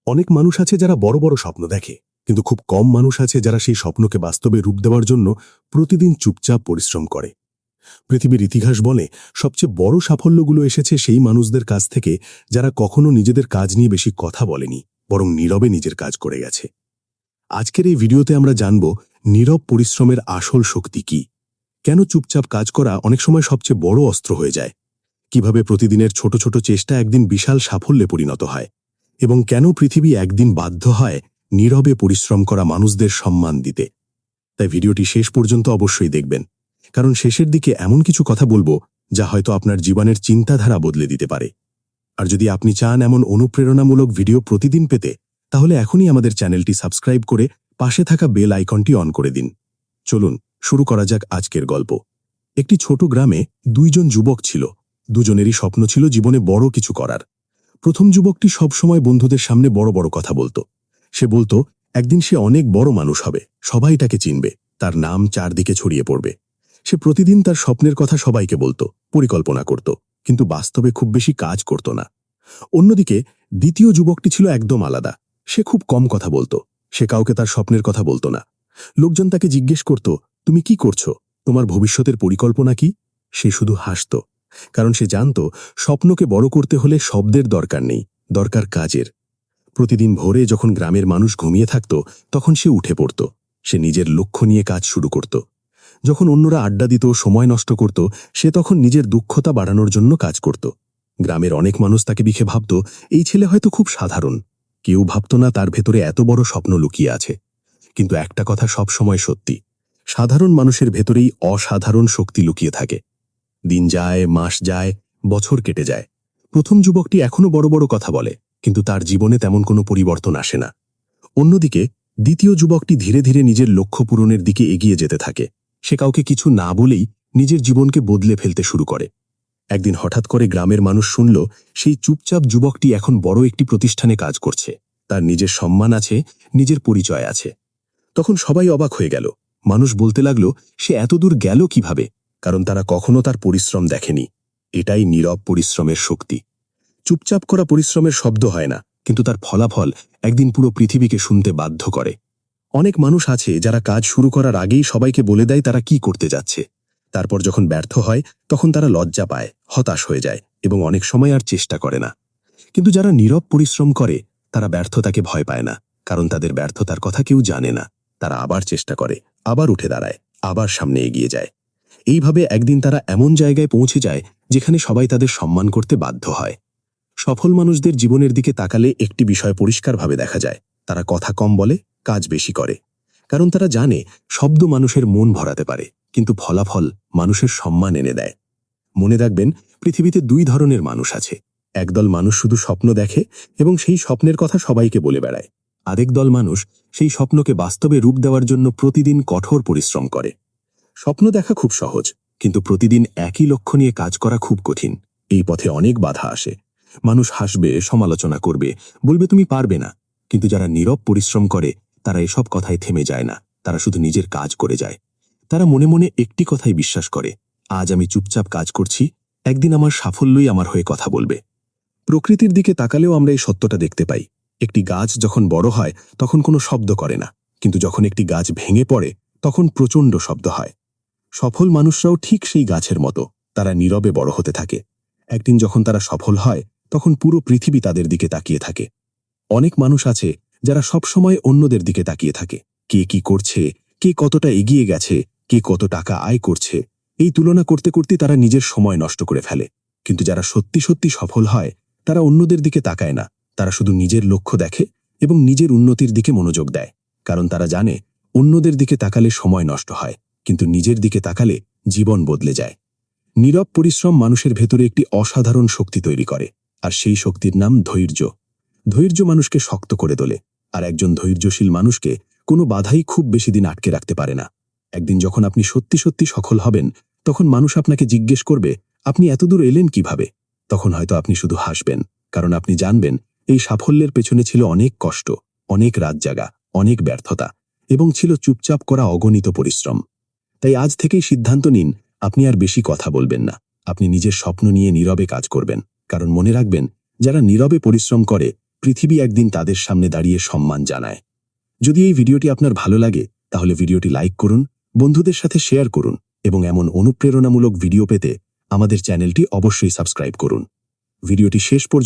অনেক মানুষ আছে যারা বড় বড় স্বপ্ন দেখে, কিন্তু খুব কম মানুষ আছে যারা সেই স্বপ্নকে বাস্তবে রূপ দেওয়ার জন্য প্রতিদিন চুপচাপ পরিশ্রম করে। পৃথিবীর ইতিহাস বলে সবচেয়ে বড় সাফল্যগুলো এসেছে সেই মানুষদের কাছ থেকে যারা কখনো নিজেদের কাজ নিয়ে বেশি কথা বলেনি, বরং নীরবে নিজের কাজ করে গেছে। আজকের এই ভিডিওতে আমরা জানব নীরব পরিশ্রমের আসল শক্তি কি, কেন চুপচাপ কাজ করা অনেক সময় সবচেয়ে বড় অস্ত্র হয়ে যায়, কিভাবে প্রতিদিনের ছোট ছোট চেষ্টা একদিন বিশাল সাফল্যে পরিণত হয়, এবং কেন পৃথিবী একদিন বাধ্য হয় নীরবে পরিশ্রম করা মানুষদের সম্মান দিতে। তাই ভিডিওটি শেষ পর্যন্ত অবশ্যই দেখবেন, কারণ শেষের দিকে এমন কিছু কথা বলবো যা হয়তো আপনার জীবনের চিন্তাধারা বদলে দিতে পারে। আর যদি আপনি চান এমন অনুপ্রেরণামূলক ভিডিও প্রতিদিন পেতে, তাহলে এখনই আমাদের চ্যানেলটি সাবস্ক্রাইব করে পাশে থাকা বেল আইকনটি অন করে দিন। চলুন শুরু করা যাক আজকের গল্প। একটি ছোট গ্রামে দুইজন যুবক ছিল। দুজনেরই স্বপ্ন ছিল জীবনে বড় কিছু করার। প্রথম যুবকটি সবসময় বন্ধুদের সামনে বড় বড় কথা বলতো। সে বলতো একদিন সে অনেক বড় মানুষ হবে, সবাই তাকে চিনবে, তার নাম চারদিকে ছড়িয়ে পড়বে। সে প্রতিদিন তার স্বপ্নের কথা সবাইকে বলতো, পরিকল্পনা করত, কিন্তু বাস্তবে খুব বেশি কাজ করত না। অন্যদিকে দ্বিতীয় যুবকটি ছিল একদম আলাদা। সে খুব কম কথা বলতো, সে কাউকে তার স্বপ্নের কথা বলতো না। লোকজন তাকে জিজ্ঞেস করত, তুমি কি করছো, তোমার ভবিষ্যতের পরিকল্পনা কি? সে শুধু হাসত, কারণ সে জানত স্বপ্নকে বড় করতে হলে শব্দের দরকার নেই, দরকার কাজের। প্রতিদিন ভোরে যখন গ্রামের মানুষ ঘুমিয়ে থাকত, তখন সে উঠে পড়ত। সে নিজের লক্ষ্য নিয়ে কাজ শুরু করত। যখন অন্যরা আড্ডা দিত, সময় নষ্ট করত, সে তখন নিজের দক্ষতা বাড়ানোর জন্য কাজ করত। গ্রামের অনেক মানুষ তাকে দেখে ভাবত, এই ছেলে হয়তো খুব সাধারণ। কেউ ভাবত না তার ভেতরে এত বড় স্বপ্ন লুকিয়ে আছে। কিন্তু একটা কথা সব সময় সত্যি, সাধারণ মানুষের ভেতরেই অসাধারণ শক্তি লুকিয়ে থাকে। দিন যায়, মাস যায়, বছর কেটে যায়। প্রথম যুবকটি এখনো বড় বড় কথা বলে, কিন্তু তার জীবনে তেমন কোনো পরিবর্তন আসে না। অন্যদিকে দ্বিতীয় যুবকটি ধীরে ধীরে নিজের লক্ষ্য পূরণের দিকে এগিয়ে যেতে থাকে। সে কাউকে কিছু না বলেই নিজের জীবনকে বদলে ফেলতে শুরু করে। একদিন হঠাৎ করে গ্রামের মানুষ শুনল সেই চুপচাপ যুবকটি এখন বড় একটি প্রতিষ্ঠানে কাজ করছে। তার নিজের সম্মান আছে, নিজের পরিচয় আছে। তখন সবাই অবাক হয়ে গেল। মানুষ বলতে লাগলো, সে এতদূর গেল কিভাবে? কারণ তারা কখনো তার পরিশ্রম দেখেনি। এটাই নীরব পরিশ্রমের শক্তি। চুপচাপ করা পরিশ্রমের শব্দ হয় না, কিন্তু তার ফলাফল একদিন পুরো পৃথিবীকে শুনতে বাধ্য করে। অনেক মানুষ আছে যারা কাজ শুরু করার আগেই সবাইকে বলে দেয় তারা কি করতে যাচ্ছে। তারপর যখন ব্যর্থ হয়, তখন তারা লজ্জা পায়, হতাশ হয়ে যায় এবং অনেক সময় আর চেষ্টা করে না। কিন্তু যারা নীরব পরিশ্রম করে, তারা ব্যর্থতাকে ভয় পায় না, কারণ তাদের ব্যর্থতার কথা কেউ জানে না। তারা আবার চেষ্টা করে, আবার উঠে দাঁড়ায়, আবার সামনে এগিয়ে যায়। এইভাবে একদিন তারা এমন জায়গায় পৌঁছে যায় যেখানে সবাই তাদের সম্মান করতে বাধ্য হয়। সফল মানুষদের জীবনের দিকে তাকালে একটি বিষয় পরিষ্কারভাবে দেখা যায়, তারা কথা কম বলে, কাজ বেশি করে। কারণ তারা জানে শব্দ মানুষের মন ভরাতে পারে, কিন্তু ফলাফল মানুষের সম্মান এনে দেয়। মনে রাখবেন, পৃথিবীতে দুই ধরনের মানুষ আছে। একদল মানুষ শুধু স্বপ্ন দেখে এবং সেই স্বপ্নের কথা সবাইকে বলে বেড়ায়। আরেক দল মানুষ সেই স্বপ্নকে বাস্তবে রূপ দেওয়ার জন্য প্রতিদিন কঠোর পরিশ্রম করে। স্বপ্ন দেখা খুব সহজ, কিন্তু প্রতিদিন একই লক্ষ্য নিয়ে কাজ করা খুব কঠিন। এই পথে অনেক বাধা আসে। মানুষ হাসবে, সমালোচনা করবে, বলবে তুমি পারবে না। কিন্তু যারা নীরব পরিশ্রম করে, তারা এসব কথায় থেমে যায় না। তারা শুধু নিজের কাজ করে যায়। তারা মনে মনে একটি কথাই বিশ্বাস করে, আজ আমি চুপচাপ কাজ করছি, একদিন আমার সাফল্যই আমার হয়ে কথা বলবে। প্রকৃতির দিকে তাকালেও আমরা এই সত্যটা দেখতে পাই। একটি গাছ যখন বড় হয়, তখন কোনো শব্দ করে না, কিন্তু যখন একটি গাছ ভেঙে পড়ে, তখন প্রচণ্ড শব্দ হয়। সফল মানুষরাও ঠিক সেই গাছের মতো, তারা নীরবে বড় হতে থাকে। একদিন যখন তারা সফল হয়, তখন পুরো পৃথিবী তাদের দিকে তাকিয়ে থাকে। অনেক মানুষ আছে যারা সবসময় অন্যদের দিকে তাকিয়ে থাকে, কে কি করছে, কে কতটা এগিয়ে গেছে, কে কত টাকা আয় করছে। এই তুলনা করতে করতে তারা নিজের সময় নষ্ট করে ফেলে। কিন্তু যারা সত্যি সত্যি সফল হয়, তারা অন্যদের দিকে তাকায় না, তারা শুধু নিজের লক্ষ্য দেখে এবং নিজের উন্নতির দিকে মনোযোগ দেয়। কারণ তারা জানে অন্যদের দিকে তাকালে সময় নষ্ট হয়, কিন্তু নিজের দিকে তাকালে জীবন বদলে যায়। নীরব পরিশ্রম মানুষের ভেতরে একটি অসাধারণ শক্তি তৈরি করে, আর সেই শক্তির নাম ধৈর্য। ধৈর্য মানুষকে শক্ত করে তোলে, আর একজন ধৈর্যশীল মানুষকে কোনো বাধাই খুব বেশি দিন আটকে রাখতে পারে না। একদিন যখন আপনি সত্যি সত্যি সফল হবেন, তখন মানুষ আপনাকে জিজ্ঞেস করবে, আপনি এতদূর এলেন কিভাবে? তখন হয়তো আপনি শুধু হাসবেন, কারণ আপনি জানবেন এই সাফল্যের পেছনে ছিল অনেক কষ্ট, অনেক রাত জাগা, অনেক ব্যর্থতা, এবং ছিল চুপচাপ করা অগণিত পরিশ্রম। তাই আজ থেকেই সিদ্ধান্ত নিন, আপনি আর বেশি কথা বলবেন না। আপনি নিজের স্বপ্ন নিয়ে নীরবে কাজ করবেন, কারণ মনে রাখবেন, যারা নীরবে পরিশ্রম করে পৃথিবী একদিন তাদের সামনে দাঁড়িয়ে সম্মান জানায়। যদি এই ভিডিওটি আপনার ভালো লাগে তাহলে ভিডিওটি লাইক করুন, বন্ধুদের সাথে শেয়ার করুন এবং এমন অনুপ্রেরণামূলক ভিডিও পেতে আমাদের চ্যানেলটি অবশ্যই সাবস্ক্রাইব করুন। ভিডিওটি শেষ পর্যন্ত